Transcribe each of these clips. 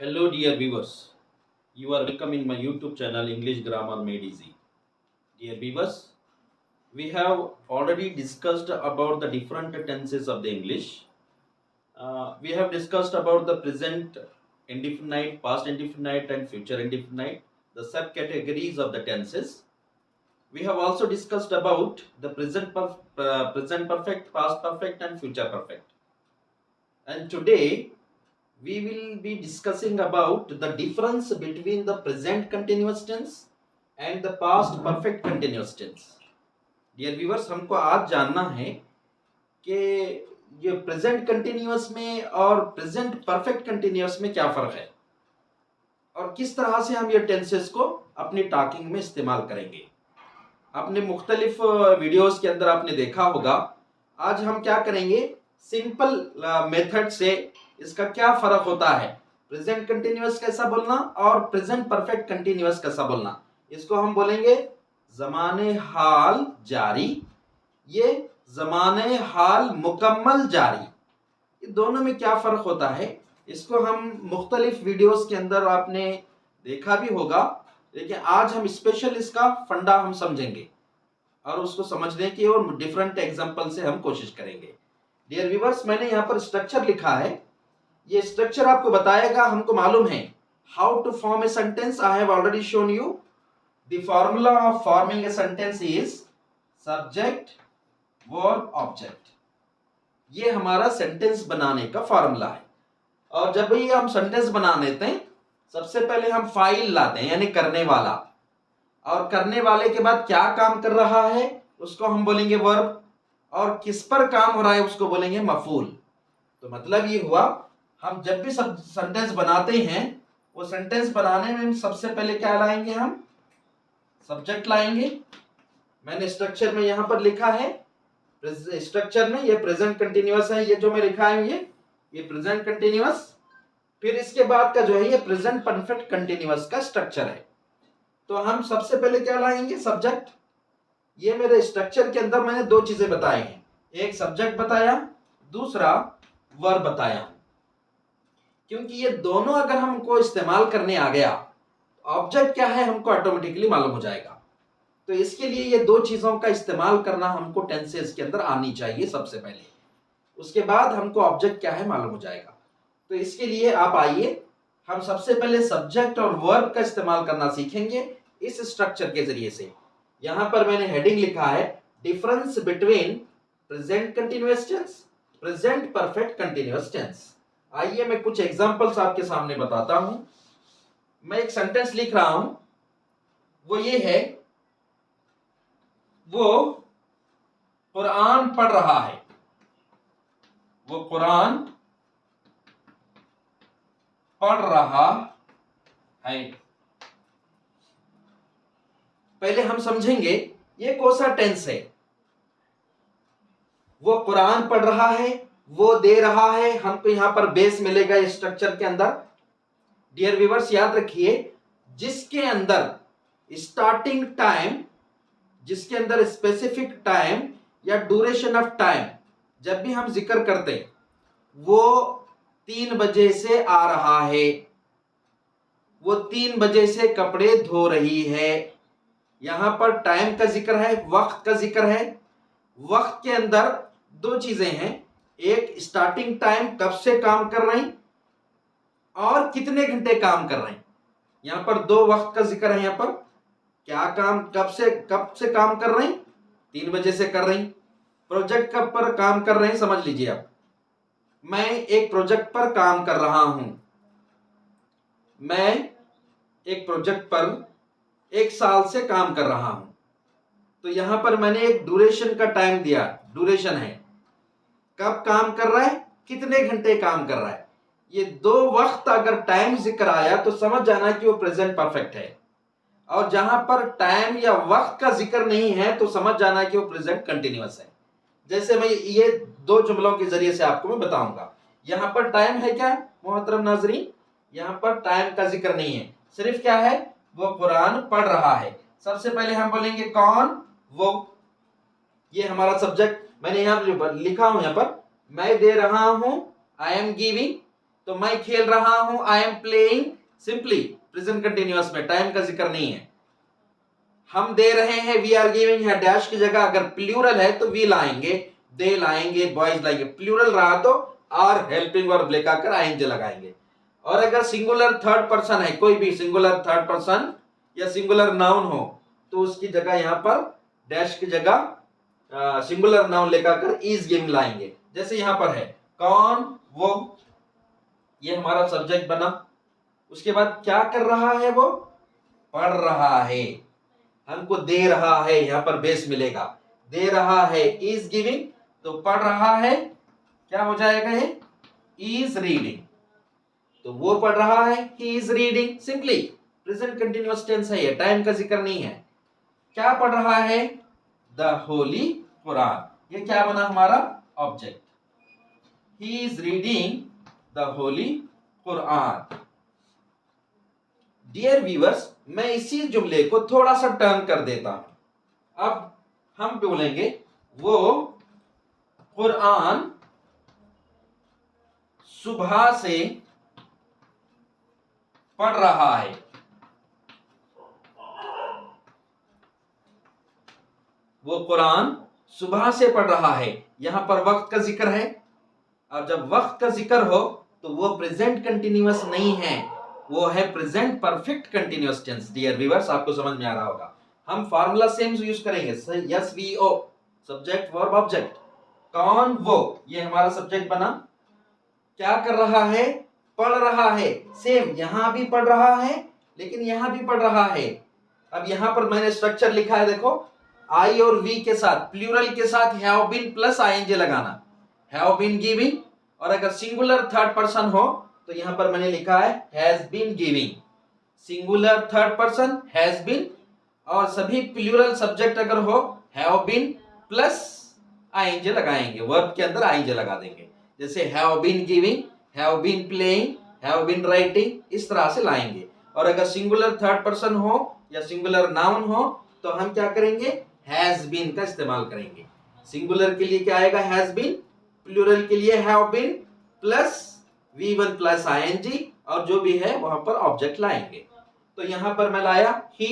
Hello, dear viewers. You are welcome in my YouTube channel English Grammar Made Easy. Dear viewers, we have already discussed about the different tenses of the English. We have discussed about the present indefinite, past indefinite, and future indefinite, the subcategories of the tenses. We have also discussed about the present perfect, past perfect, and future perfect. And today we will be discussing about the difference between the present continuous tense and the past perfect continuous tense. Dear viewers, हमको आज जानना है कि ये present continuous में और present perfect continuous में क्या फर्क है और किस तरह से हम ये टेंसेस को अपनी टॉकिंग में इस्तेमाल करेंगे। आपने मुख्तलिफ वीडियोस के अंदर आपने देखा होगा। आज हम क्या करेंगे, सिंपल मेथड से इसका क्या फर्क होता है, प्रेजेंट कंटिन्यूअस कैसा बोलना और प्रेजेंट परफेक्ट कंटिन्यूअस कैसा बोलना। इसको हम बोलेंगे ज़माने हाल जारी, ये ज़माने हाल मुकम्मल जारी। ये दोनों में क्या फर्क होता है, इसको हम मुख्तलिफ वीडियोस के अंदर आपने देखा भी होगा, लेकिन आज हम स्पेशल इसका फंडा हम समझेंगे और उसको समझने की और डिफरेंट एग्जांपल से हम कोशिश करेंगे। डियर व्यूअर्स, मैंने यहाँ पर स्ट्रक्चर लिखा है। ये स्ट्रक्चर आपको बताएगा, हमको मालूम है how to form a sentence. I have already shown you the formula of forming a sentence is subject verb object. ये हमारा सेंटेंस बनाने का फॉर्मूला है। और जब भी हम सेंटेंस बना लेते हैं, सबसे पहले हम फाइल लाते हैं, यानी करने वाला, और करने वाले के बाद क्या काम कर रहा है उसको हम बोलेंगे वर्ब, और किस पर काम हो रहा है उसको बोलेंगे मफूल। तो मतलब ये हुआ, हम जब भी सब सेंटेंस बनाते हैं, वो सेंटेंस बनाने में सबसे पहले क्या लाएंगे, हम सब्जेक्ट लाएंगे। मैंने स्ट्रक्चर में यहां पर लिखा है, स्ट्रक्चर में ये प्रेजेंट कंटिन्यूअस है, ये जो मैं लिखा है ये प्रेजेंट कंटिन्यूअस। फिर इसके बाद का जो है ये प्रेजेंट परफेक्ट कंटिन्यूअस का स्ट्रक्चर है। तो हम सबसे पहले क्या लाएंगे, सब्जेक्ट। ये मेरे स्ट्रक्चर के अंदर मैंने दो चीजें बताई हैं, एक सब्जेक्ट बताया, दूसरा वर्ब बताया। क्योंकि ये दोनों अगर हमको इस्तेमाल करने आ गया, ऑब्जेक्ट क्या है हमको ऑटोमेटिकली मालूम हो जाएगा। तो इसके लिए ये दो चीजों का इस्तेमाल करना हमको टेंसेस के अंदर आनी चाहिए सबसे पहले, उसके बाद हमको ऑब्जेक्ट क्या है मालूम हो जाएगा। तो इसके लिए आप आइए, हम सबसे पहले सब्जेक्ट और वर्ब का इस्तेमाल करना सीखेंगे इस स्ट्रक्चर के जरिए से। यहां पर मैंने हेडिंग लिखा है, difference between present continuous tense, present perfect continuous tense. आइए मैं कुछ एग्जांपल्स आपके सामने बताता हूं। मैं एक सेंटेंस लिख रहा हूं, वो ये है, वो कुरान पढ़ रहा है, वो कुरान पढ़ रहा है। पहले हम समझेंगे ये कौन सा टेंस है। वो कुरान पढ़ रहा है, वो दे रहा है, हमको यहां पर बेस मिलेगा इस स्ट्रक्चर के अंदर। डियर व्यूअर्स, याद रखिए, जिसके अंदर स्टार्टिंग टाइम, जिसके अंदर स्पेसिफिक टाइम या ड्यूरेशन ऑफ टाइम जब भी हम जिक्र करते हैं, वो 3 बजे से आ रहा है, वो 3 बजे से कपड़े धो रही है। यहां पर टाइम का जिक्र है, वक्त का जिक्र है। वक्त के अंदर दो चीजें हैं, एक स्टार्टिंग टाइम कब से काम कर रहे हैं और कितने घंटे काम कर रहे हैं। यहां पर दो वक्त का जिक्र है। यहां पर क्या काम, कब से काम कर रहे हैं, 3 बजे से कर रहे हैं। प्रोजेक्ट कब पर काम कर रहे हैं, समझ लीजिए आप, मैं एक प्रोजेक्ट पर काम कर रहा हूं, मैं एक प्रोजेक्ट पर 1 साल से काम कर रहा हूं। तो यहां पर मैंने एक ड्यूरेशन का टाइम दिया, ड्यूरेशन है, कब काम कर रहा है, कितने घंटे काम कर रहा है। ये दो वक्त अगर टाइम जिक्र आया तो समझ जाना कि वो प्रेजेंट परफेक्ट है, और जहां पर टाइम या वक्त का जिक्र नहीं है तो समझ जाना कि वो प्रेजेंट कंटिन्यूअस है। जैसे मैं ये दो जुमलों के जरिए से आपको मैं बताऊंगा। यहां पर टाइम है क्या मोहतरम नाजरीन, यहां पर टाइम का जिक्र नहीं है, सिर्फ क्या है, वो कुरान पढ़ रहा है। सबसे पहले हम बोलेंगे कौन, वो, ये हमारा सब्जेक्ट। मैंने यहां लिखा हूं, यहां पर मैं दे रहा हूं, आई एम गिविंग, तो मैं खेल रहा हूं, I am playing, simply present continuous में टाइम का जिक्र नहीं है। हम दे रहे हैं, वी आर गिविंग है, डैश की जगह अगर प्लूरल है तो वी लाएंगे, दे लाएंगे, बॉयज लाएंगे। प्लूरल रहा तो आर हेल्पिंग वर्ब लेकर आएंगे लगाएंगे। और अगर सिंगुलर थर्ड पर्सन है, कोई भी सिंगुलर थर्ड पर्सन या सिंगुलर नाउन हो, तो उसकी जगह यहां पर डैश की जगह सिंगुलर नाउन लेकर इज गिविंग लाएंगे। जैसे यहां पर है कौन, वो, ये हमारा सब्जेक्ट बना। उसके बाद क्या कर रहा है, वो पढ़ रहा है, हमको दे रहा है, यहां पर बेस मिलेगा, दे रहा है, इज गिविंग, तो पढ़ रहा है, क्या हो जाएगा ये, इज रीडिंग। तो वो पढ़ रहा है, he is reading, simply present continuous tense है, ये टाइम का जिक्र नहीं है। क्या पढ़ रहा है, द होली कुरान, ये क्या बना हमारा object, he is reading the holy Quran. Dear viewers, मैं इसी जुमले को थोड़ा सा टर्न कर देता हूं। अब हम बोलेंगे वो कुरान सुबह से पढ़ रहा है। वो कुरान सुबह से पढ़ रहा है, यहां पर वक्त का जिक्र है। अब जब वक्त का जिक्र हो तो वो प्रेजेंट कंटिन्यूअस नहीं है, वो है present perfect continuous tense. Dear viewers, आपको समझ में आ रहा होगा। हम फार्मूला सेम यूज करेंगे, S V O, subject verb object. कौन, वो, ये हमारा सब्जेक्ट बना। क्या कर रहा है, पढ़ रहा है, सेम यहां भी पढ़ रहा है, लेकिन यहां भी पढ़ रहा है। अब यहां पर मैंने स्ट्रक्चर लिखा है, देखो, आई और वी के साथ, प्लूरल के साथ हैव बीन प्लस आईएनजी लगाना, हैव बीन गिविंग। और अगर सिंगुलर थर्ड पर्सन हो तो यहां पर मैंने लिखा है has been giving, singular third person has been. और सभी प्लूरल सब्जेक्ट अगर हो, हैव बीन प्लस आईएनजी लगाएंगे, वर्ब के अंदर आईएनजी लगा देंगे। जैसे have been giving, have been playing, have been writing, इस तरह से लाएंगे। और अगर सिंगुलर थर्ड पर्सन हो या सिंगुलर नाउन हो तो हम क्या करेंगे, हैज बीन का इस्तेमाल करेंगे। सिंगुलर के लिए क्या आएगा, हैज बीन, प्लूरल के लिए have been plus V1 plus ING, और जो भी है वहां पर ऑब्जेक्ट लाएंगे। तो यहां पर मैं लाया ही।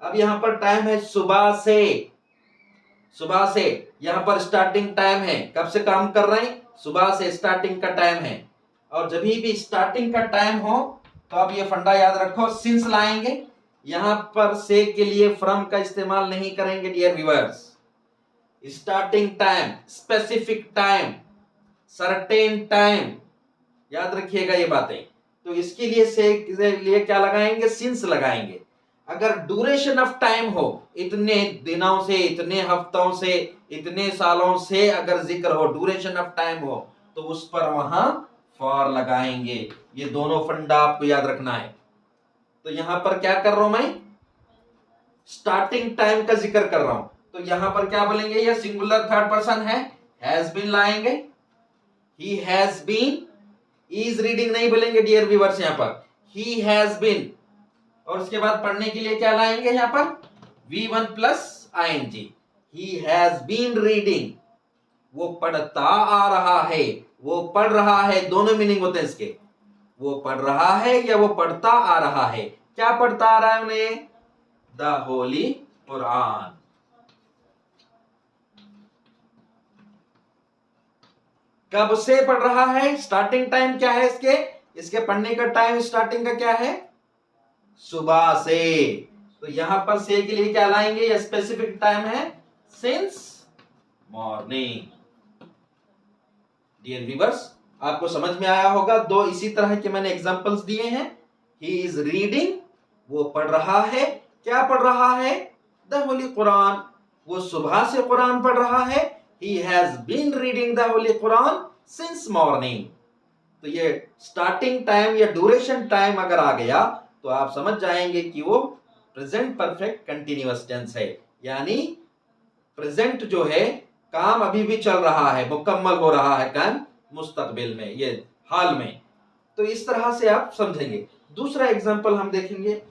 अब यहां पर टाइम है सुबह से, सुबह से, यहां पर स्टार्टिंग टाइम है, कब से काम कर रहे हैं, सुबह से स्टार्टिंग का टाइम है। और जब भी स्टार्टिंग का टाइम हो तो अब ये फंडा याद रखो, सिंस लाएंगे। यहां पर से के लिए फ्रॉम का इस्तेमाल नहीं करेंगे dear viewers. Starting time, specific time, certain time, याद रखिएगा ये बातें। तो इसके लिए से के लिए क्या लगाएंगे, सिंस लगाएंगे। अगर ड्यूरेशन ऑफ टाइम हो, इतने दिनों से, इतने हफ्तों से, इतने सालों से अगर जिक्र हो, ड्यूरेशन ऑफ टाइम हो, तो उस पर वहां फॉर लगाएंगे। ये दोनों फंडा आपको याद रखना है। तो यहां पर क्या कर रहा हूं मैं, स्टार्टिंग टाइम का जिक्र कर रहा हूं, तो यहां पर क्या बोलेंगे, ये सिंगुलर थर्ड पर्सन है, हैज बीन लाएंगे, he has been, is reading नहीं बोलेंगे डियर व्यूअर्स, यहां पर ही हैज बीन। और उसके बाद पढ़ने के लिए क्या लाएंगे, यहां पर V1 plus ING, he has been reading, वो पढ़ता आ रहा है, वो पढ़ रहा है, दोनों मीनिंग होते हैं इसके, वो पढ़ रहा है या वो पढ़ता आ रहा है। क्या पढ़ता आ रहा है उन्हें, द होली कुरान। कब से पढ़ रहा है, स्टार्टिंग टाइम क्या है इसके, इसके पढ़ने का टाइम स्टार्टिंग का क्या है, सुबह से। तो यहां पर से के लिए क्या लाएंगे, ये स्पेसिफिक टाइम है, सिंस मॉर्निंग। डियर व्यूअर्स, आपको समझ में आया होगा। दो इसी तरह के मैंने एग्जांपल्स दिए हैं। ही इज रीडिंग, वो पढ़ रहा है, क्या पढ़ रहा है, द होली कुरान, वो सुबह से कुरान पढ़ रहा है। He has been reading the holy Quran since morning. तो ये स्टार्टिंग टाइम या ड्यूरेशन टाइम अगर आ गया तो आप समझ जाएंगे कि वो प्रेजेंट परफेक्ट कंटिन्यूअस टेंस है, यानी प्रेजेंट जो है, काम अभी भी चल रहा है, मुकम्मल हो रहा है काम मुस्तकबिल में, ये हाल में। तो इस तरह से आप समझेंगे। दूसरा एग्जांपल हम देखेंगे।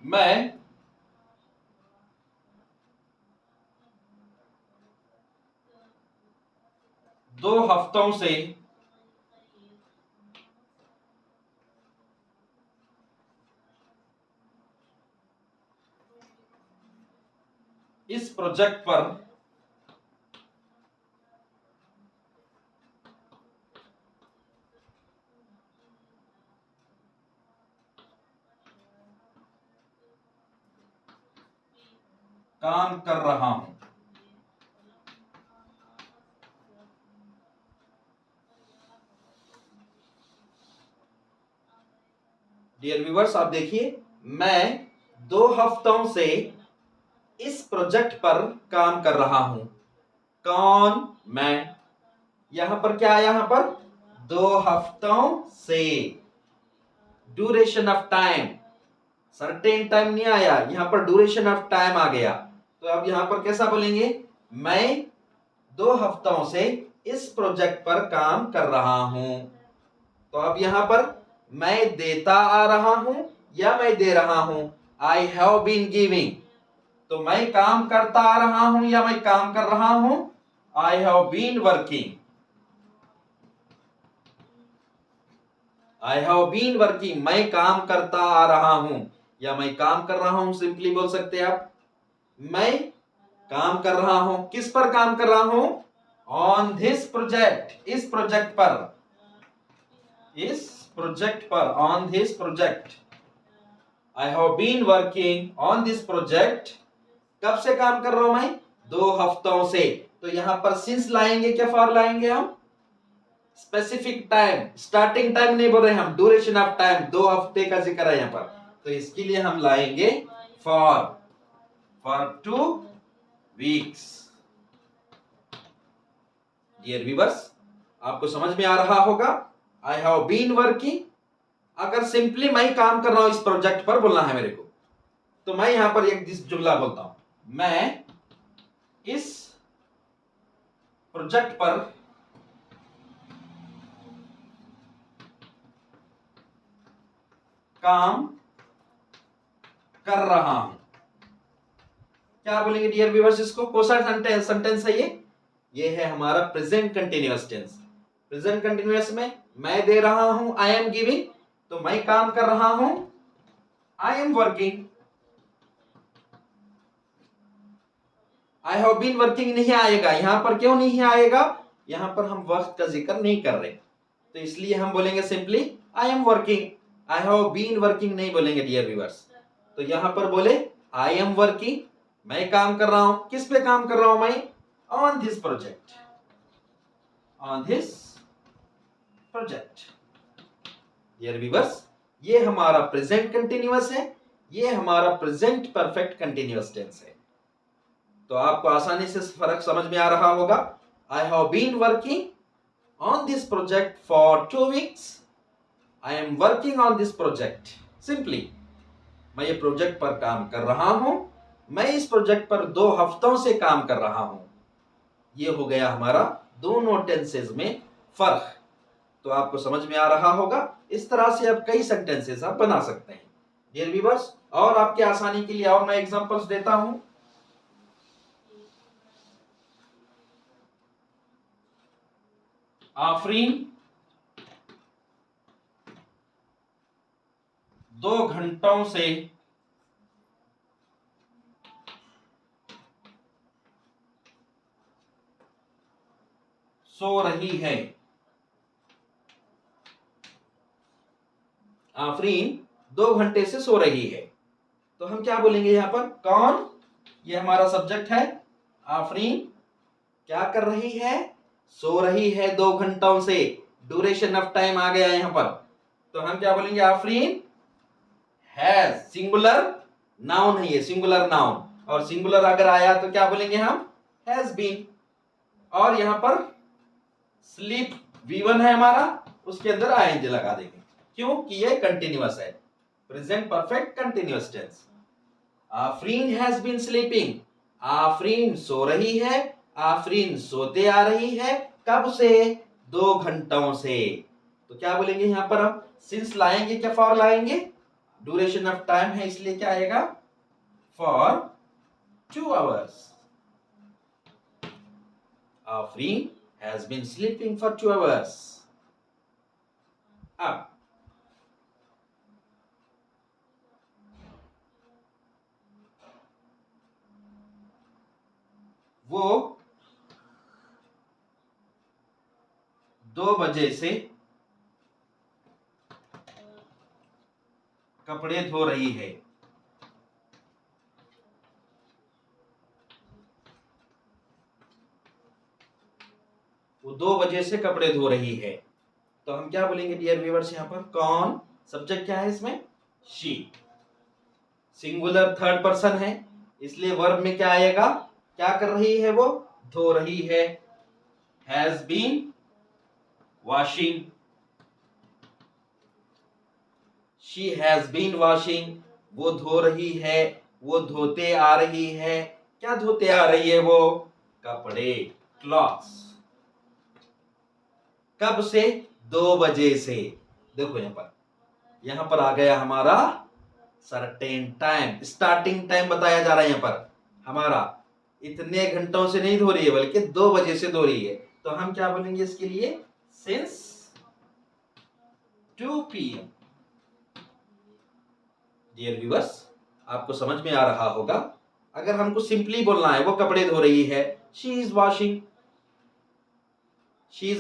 मैं 2 हफ्तों से इस प्रोजेक्ट पर काम कर रहा हूं। डियर व्यूअर्स, आप देखिए, मैं 2 हफ्तों से इस प्रोजेक्ट पर काम कर रहा हूं। कौन? मैं। यहां पर क्या है? यहां पर 2 हफ्तों से, duration of time, certain time नहीं आया, यहां पर ड्यूरेशन ऑफ टाइम आ गया। तो अब यहां पर कैसा बोलेंगे? मैं 2 हफ्तों से इस प्रोजेक्ट पर काम कर रहा हूं। तो अब यहां पर मैं देता आ रहा हूं या मैं दे रहा हूं? I have been giving. तो मैं काम करता आ रहा हूं या मैं काम कर रहा हूं? I have been working. I have been working, मैं काम करता आ रहा हूं या मैं काम कर रहा हूं। सिंपली बोल सकते हैं आप, मैं काम कर रहा हूं। किस पर काम कर रहा हूं? ऑन दिस प्रोजेक्ट, इस प्रोजेक्ट पर, इस प्रोजेक्ट पर, on this project. I have been working on this project. कब से काम कर रहा हूं मैं? 2 हफ्तों से। तो यहां पर सिंस लाएंगे, क्या फॉर लाएंगे हम? स्पेसिफिक टाइम, स्टार्टिंग टाइम नहीं बोल रहे हम, ड्यूरेशन ऑफ टाइम, 2 हफ्ते का जिक्र है यहां पर। तो इसके लिए हम लाएंगे फॉर 2 वीक्स। डियर व्यूअर्स, आपको समझ में आ रहा होगा। आई हैव बीन वर्किंग, अगर सिंपली मैं काम कर रहा हूं इस प्रोजेक्ट पर बोलना है मेरे को, तो मैं यहां पर एक जुमला बोलता हूं, मैं इस प्रोजेक्ट पर काम कर रहा हूं। क्या बोलेंगे डियर व्यूअर्स इसको? कौन सा सेंटेंस है ये है हमारा present continuous tense. Present continuous में मैं दे रहा हूं, आई एम गिविंग, तो मैं काम कर रहा हूं, I am working. I have been working नहीं आएगा यहां पर। क्यों नहीं आएगा? यहां पर हम वक्त का जिक्र नहीं कर रहे, तो इसलिए हम बोलेंगे simply I am working. I have been working नहीं बोलेंगे डियर व्यूअर्स। तो यहां पर बोले आई एम वर्किंग, मैं काम कर रहा हूं। किस पे काम कर रहा हूं मैं? On this project, on this project. Dear viewers, ये हमारा प्रेजेंट कंटिन्यूअस है, ये हमारा प्रेजेंट परफेक्ट कंटिन्यूअस टेंस है। तो आपको आसानी से फर्क समझ में आ रहा होगा। I have been working on this project for 2 weeks. I am working on this project. Simply मैं ये प्रोजेक्ट पर काम कर रहा हूं, मैं इस प्रोजेक्ट पर 2 हफ्तों से काम कर रहा हूं। ये हो गया हमारा दोनों टेंसेस में फर्क। तो आपको समझ में आ रहा होगा। इस तरह से आप कई सेंटेंसेस आप बना सकते हैं डियर व्यूअर्स। और आपके आसानी के लिए और मैं एग्जांपल्स देता हूं। आफरीन 2 घंटों से सो रही है। आफरीन 2 घंटे से सो रही है। तो हम क्या बोलेंगे यहां पर? कौन? ये हमारा सब्जेक्ट है। आफरीन क्या कर रही है? सो रही है 2 घंटों से। ड्यूरेशन ऑफ टाइम आ गया यहां पर। तो हम क्या बोलेंगे? आफरीन हैज, सिंगुलर नाउन है ये, सिंगुलर नाउन। और सिंगुलर अगर आया तो क्या बोलेंगे हम? Has been. और यहां पर स्लीप V1 है हमारा, उसके अंदर आईएनजी लगा देंगे। क्यों? कि ये कंटिन्यूअस है, present perfect continuous tense. Afreen has been sleeping, Afreen सो रही है, आफरीन सोते आ रही है। कब से? 2 घंटों से। तो क्या बोलेंगे यहां पर हम? सिंस लाएंगे, क्या फॉर लाएंगे? ड्यूरेशन ऑफ टाइम है इसलिए क्या आएगा? For 2 hours. Afreen has been sleeping for 2 hours. अब वो 2 बजे से कपड़े धो रही है। वो 2 बजे से कपड़े धो रही है। तो हम क्या बोलेंगे डियर व्यूअर्स? यहाँ पर कौन, सब्जेक्ट क्या है इसमें? शी। सिंगुलर थर्ड पर्सन है इसलिए वर्ब में क्या आएगा? क्या कर रही है वो? धो रही है। Has been washing. She has been washing. वो धो रही है, वो धोते आ रही है। क्या धोते आ रही है वो? कपड़े, क्लॉथ्स। कब से? 2 बजे से। देखो यहां पर आ गया हमारा सर्टेन टाइम, स्टार्टिंग टाइम बताया जा रहा है। यहां पर हमारा इतने घंटों से नहीं धो रही है बल्कि 2 बजे से धो रही है। तो हम क्या बोलेंगे इसके लिए? Since 2 PM। डियर व्यूअर्स, आपको समझ में आ रहा होगा। अगर हमको सिंपली बोलना है वो कपड़े धो रही है, शी इज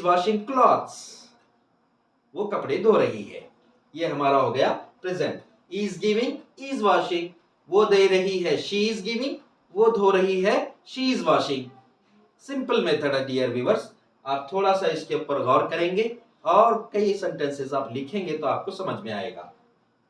वॉशिंग क्लॉथ्स। वो कपड़े धो रही है। ये हमारा हो गया present. Is giving, is washing. वो दे रही है, शी इज गिविंग। वो धो रही है, she is washing. Simple method है डियर व्यूअर्स। आप थोड़ा सा इसके ऊपर गौर करेंगे और कई सेंटेंसेस आप लिखेंगे तो आपको समझ में आएगा।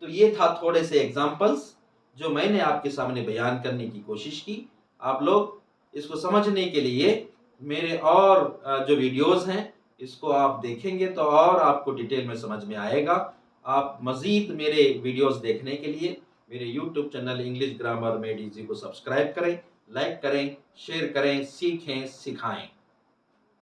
तो ये था थोड़े से एग्जाम्पल्स जो मैंने आपके सामने बयान करने की कोशिश की। आप लोग इसको समझने के लिए मेरे और जो वीडियोस हैं इसको आप देखेंगे तो और आपको डिटेल में समझ में आएगा। आप मजीद मेरे वीडियोस देखने के लिए मेरे YouTube channel English grammar made easy को सब्सक्राइब करें, लाइक करें, शेयर करें, सीखें, सिखाएं।